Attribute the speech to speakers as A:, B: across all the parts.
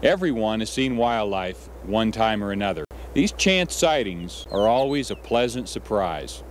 A: Everyone has seen wildlife one time or another. These chance sightings are always a pleasant surprise.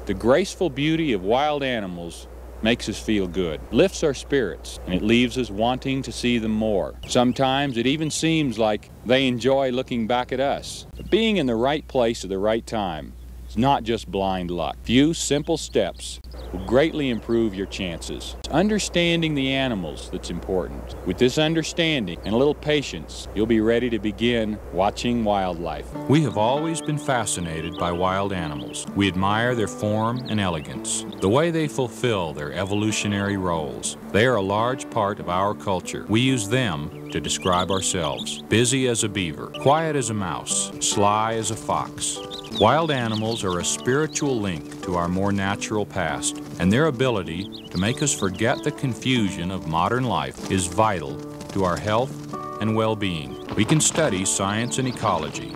A: The graceful beauty of wild animals makes us feel good, lifts our spirits, and it leaves us wanting to see them more. Sometimes it even seems like they enjoy looking back at us. But being in the right place at the right time is not just blind luck. Few simple steps will greatly improve your chances. It's understanding the animals that's important. With this understanding and a little patience, you'll be ready to begin watching wildlife. We have always been fascinated by wild animals. We admire their form and elegance, the way they fulfill their evolutionary roles. They are a large part of our culture. We use them to describe ourselves. Busy as a beaver, quiet as a mouse, sly as a fox. Wild animals are a spiritual link to our more natural past, and their ability to make us forget the confusion of modern life is vital to our health and well-being. We can study science and ecology,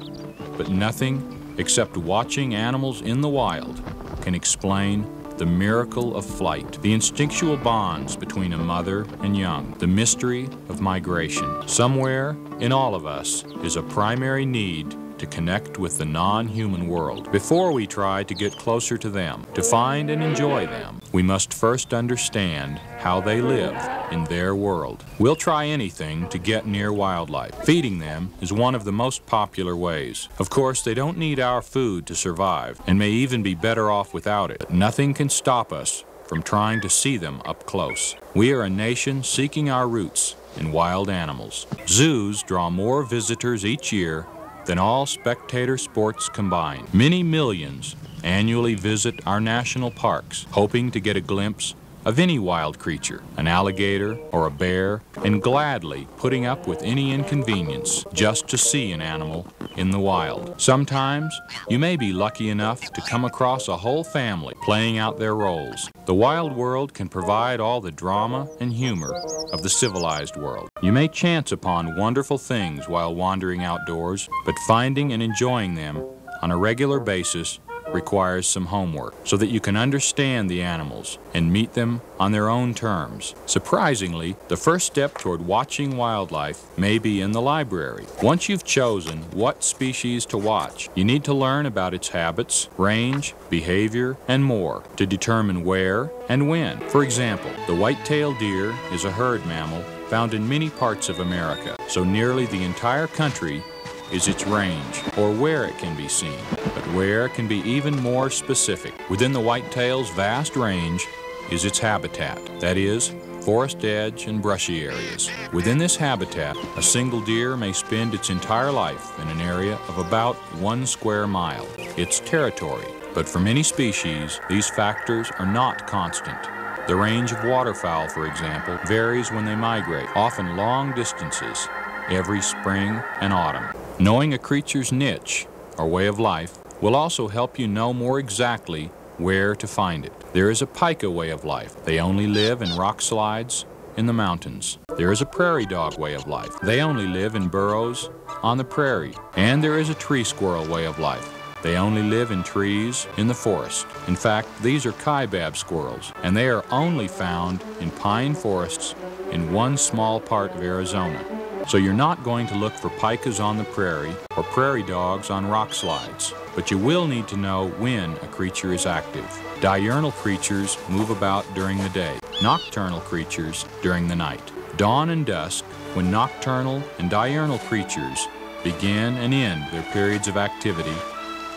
A: but nothing except watching animals in the wild can explain the miracle of flight, the instinctual bonds between a mother and young, the mystery of migration. Somewhere in all of us is a primary need to connect with the non-human world. Before we try to get closer to them, to find and enjoy them, we must first understand how they live in their world. We'll try anything to get near wildlife. Feeding them is one of the most popular ways. Of course, they don't need our food to survive, and may even be better off without it. But nothing can stop us from trying to see them up close. We are a nation seeking our roots in wild animals. Zoos draw more visitors each year than all spectator sports combined. Many millions annually visit our national parks, hoping to get a glimpse of any wild creature, an alligator or a bear, and gladly putting up with any inconvenience just to see an animal in the wild. Sometimes you may be lucky enough to come across a whole family playing out their roles. The wild world can provide all the drama and humor of the civilized world. You may chance upon wonderful things while wandering outdoors, but finding and enjoying them on a regular basis requires some homework so that you can understand the animals and meet them on their own terms. Surprisingly, the first step toward watching wildlife may be in the library. Once you've chosen what species to watch, you need to learn about its habits, range, behavior, and more to determine where and when. For example, the white-tailed deer is a herd mammal found in many parts of America, so nearly the entire country is its range, or where it can be seen. But where can be even more specific. Within the whitetail's vast range is its habitat, that is, forest edge and brushy areas. Within this habitat, a single deer may spend its entire life in an area of about 1 square mile, its territory. But for many species, these factors are not constant. The range of waterfowl, for example, varies when they migrate, often long distances, every spring and autumn. Knowing a creature's niche, or way of life, will also help you know more exactly where to find it. There is a pika way of life. They only live in rock slides in the mountains. There is a prairie dog way of life. They only live in burrows on the prairie. And there is a tree squirrel way of life. They only live in trees in the forest. In fact, these are kaibab squirrels, and they are only found in pine forests in one small part of Arizona. So you're not going to look for pikas on the prairie or prairie dogs on rock slides, but you will need to know when a creature is active. Diurnal creatures move about during the day, nocturnal creatures during the night. Dawn and dusk, when nocturnal and diurnal creatures begin and end their periods of activity,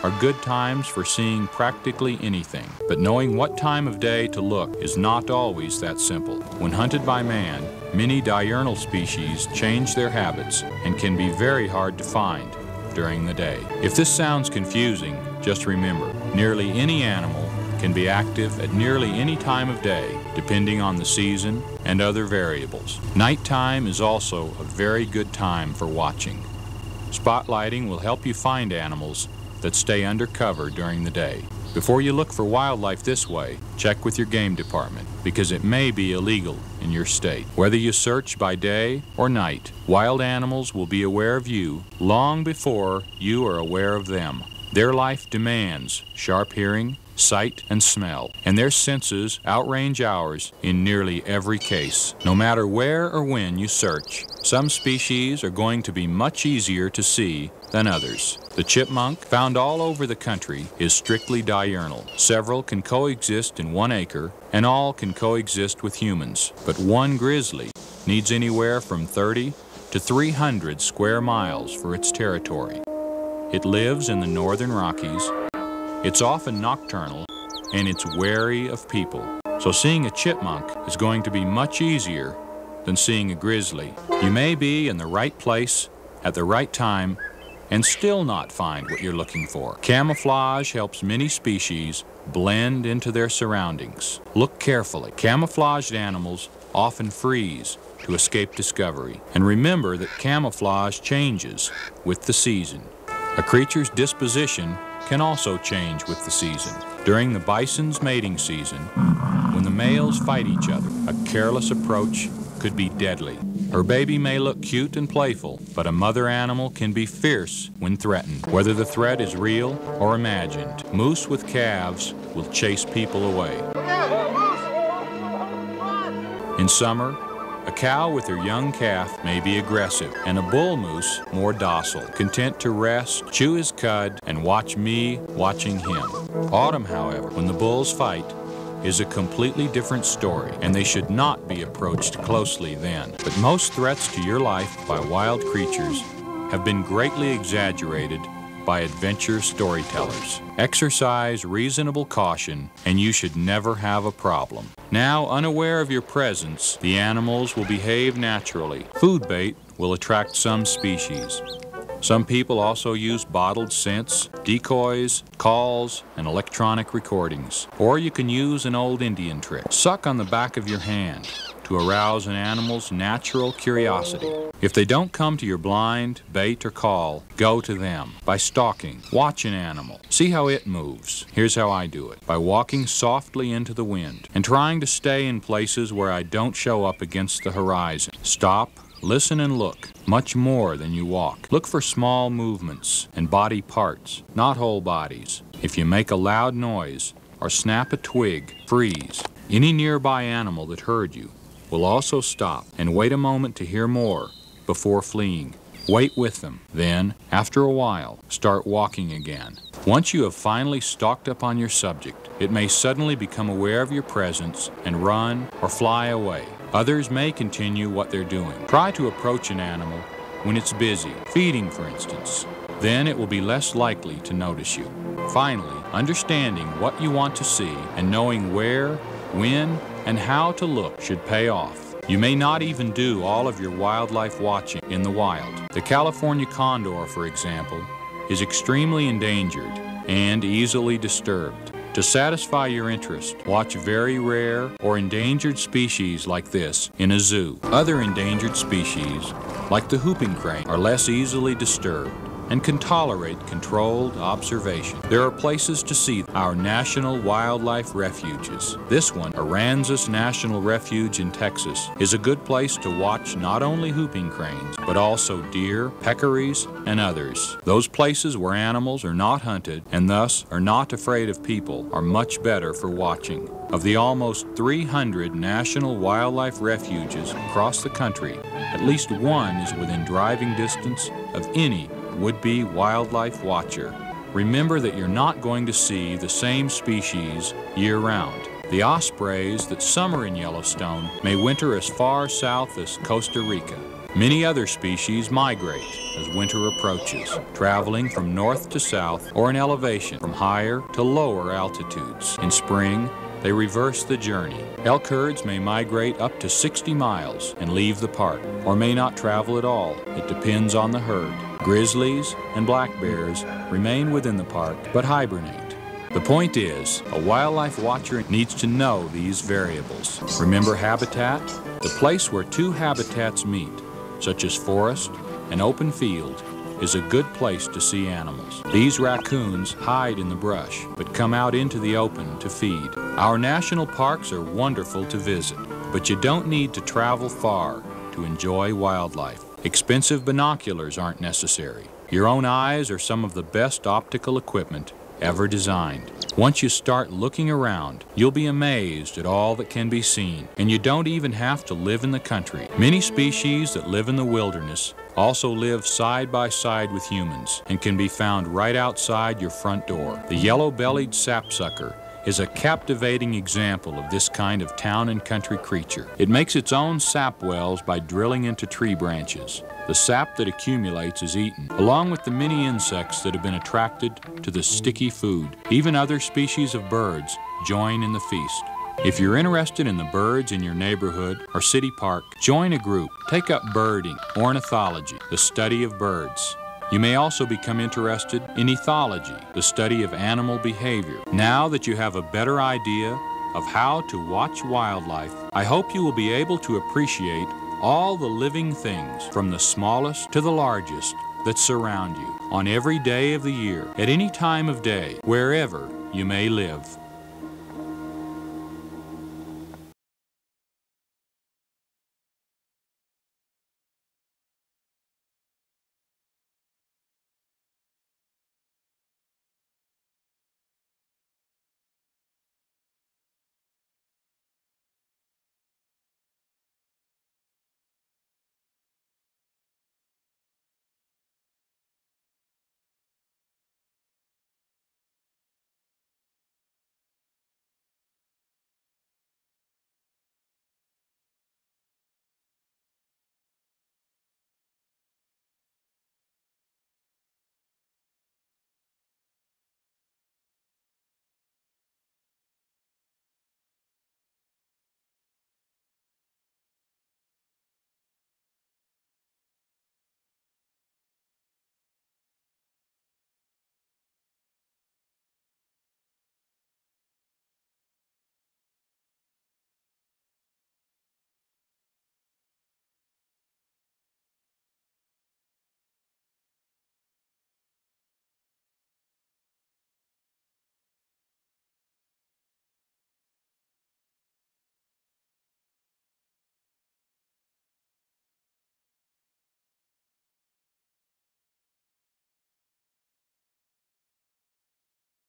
A: are good times for seeing practically anything. But knowing what time of day to look is not always that simple. When hunted by man, many diurnal species change their habits and can be very hard to find during the day. If this sounds confusing, just remember, nearly any animal can be active at nearly any time of day, depending on the season and other variables. Nighttime is also a very good time for watching. Spotlighting will help you find animals that stay under cover during the day. Before you look for wildlife this way, check with your game department, because it may be illegal in your state. Whether you search by day or night, wild animals will be aware of you long before you are aware of them. Their life demands sharp hearing sight, and smell, and their senses outrange ours in nearly every case. No matter where or when you search, some species are going to be much easier to see than others. The chipmunk, found all over the country, is strictly diurnal. Several can coexist in 1 acre, and all can coexist with humans. But one grizzly needs anywhere from 30 to 300 square miles for its territory. It lives in the northern Rockies. It's often nocturnal, and it's wary of people. So seeing a chipmunk is going to be much easier than seeing a grizzly. You may be in the right place at the right time and still not find what you're looking for. Camouflage helps many species blend into their surroundings. Look carefully. Camouflaged animals often freeze to escape discovery. And remember that camouflage changes with the season. A creature's disposition can also change with the season. During the bison's mating season, when the males fight each other, a careless approach could be deadly. Her baby may look cute and playful, but a mother animal can be fierce when threatened, whether the threat is real or imagined. Moose with calves will chase people away. In summer, a cow with her young calf may be aggressive, and a bull moose more docile, content to rest, chew his cud, and watch me watching him. Autumn, however, when the bulls fight, is a completely different story, and they should not be approached closely then. But most threats to your life by wild creatures have been greatly exaggerated by adventure storytellers. Exercise reasonable caution, and you should never have a problem. Now, unaware of your presence, the animals will behave naturally. Food bait will attract some species. Some people also use bottled scents, decoys, calls, and electronic recordings. Or you can use an old Indian trick. Suck on the back of your hand to arouse an animal's natural curiosity. If they don't come to your blind, bait, or call, go to them. By stalking, watch an animal. See how it moves. Here's how I do it. By walking softly into the wind and trying to stay in places where I don't show up against the horizon. Stop, listen, and look, much more than you walk. Look for small movements and body parts, not whole bodies. If you make a loud noise or snap a twig, freeze. Any nearby animal that heard you will also stop and wait a moment to hear more before fleeing. Wait with them. Then, after a while, start walking again. Once you have finally stalked up on your subject, it may suddenly become aware of your presence and run or fly away. Others may continue what they're doing. Try to approach an animal when it's busy, feeding for instance. Then it will be less likely to notice you. Finally, understanding what you want to see and knowing where, when, and how to look should pay off. You may not even do all of your wildlife watching in the wild. The California condor, for example, is extremely endangered and easily disturbed. To satisfy your interest, watch very rare or endangered species like this in a zoo. Other endangered species, like the whooping crane, are less easily disturbed and can tolerate controlled observation. There are places to see our national wildlife refuges. This one, Aransas National Refuge in Texas, is a good place to watch not only whooping cranes, but also deer, peccaries, and others. Those places where animals are not hunted and thus are not afraid of people are much better for watching. Of the almost 300 national wildlife refuges across the country, at least one is within driving distance of any would-be wildlife watcher. Remember that you're not going to see the same species year-round. The ospreys that summer in Yellowstone may winter as far south as Costa Rica. Many other species migrate as winter approaches, traveling from north to south or in elevation from higher to lower altitudes. In spring, they reverse the journey. Elk herds may migrate up to 60 miles and leave the park, or may not travel at all. It depends on the herd. Grizzlies and black bears remain within the park, but hibernate. The point is, a wildlife watcher needs to know these variables. Remember habitat? The place where two habitats meet, such as forest and open field, is a good place to see animals. These raccoons hide in the brush, but come out into the open to feed. Our national parks are wonderful to visit, but you don't need to travel far to enjoy wildlife. Expensive binoculars aren't necessary. Your own eyes are some of the best optical equipment ever designed. Once you start looking around, you'll be amazed at all that can be seen, and you don't even have to live in the country. Many species that live in the wilderness also live side by side with humans and can be found right outside your front door. The yellow-bellied sapsucker is a captivating example of this kind of town and country creature. It makes its own sap wells by drilling into tree branches. The sap that accumulates is eaten, along with the many insects that have been attracted to the sticky food. Even other species of birds join in the feast. If you're interested in the birds in your neighborhood or city park, join a group. Take up birding, ornithology, the study of birds. You may also become interested in ethology, the study of animal behavior. Now that you have a better idea of how to watch wildlife, I hope you will be able to appreciate all the living things, from the smallest to the largest, that surround you on every day of the year, at any time of day, wherever you may live.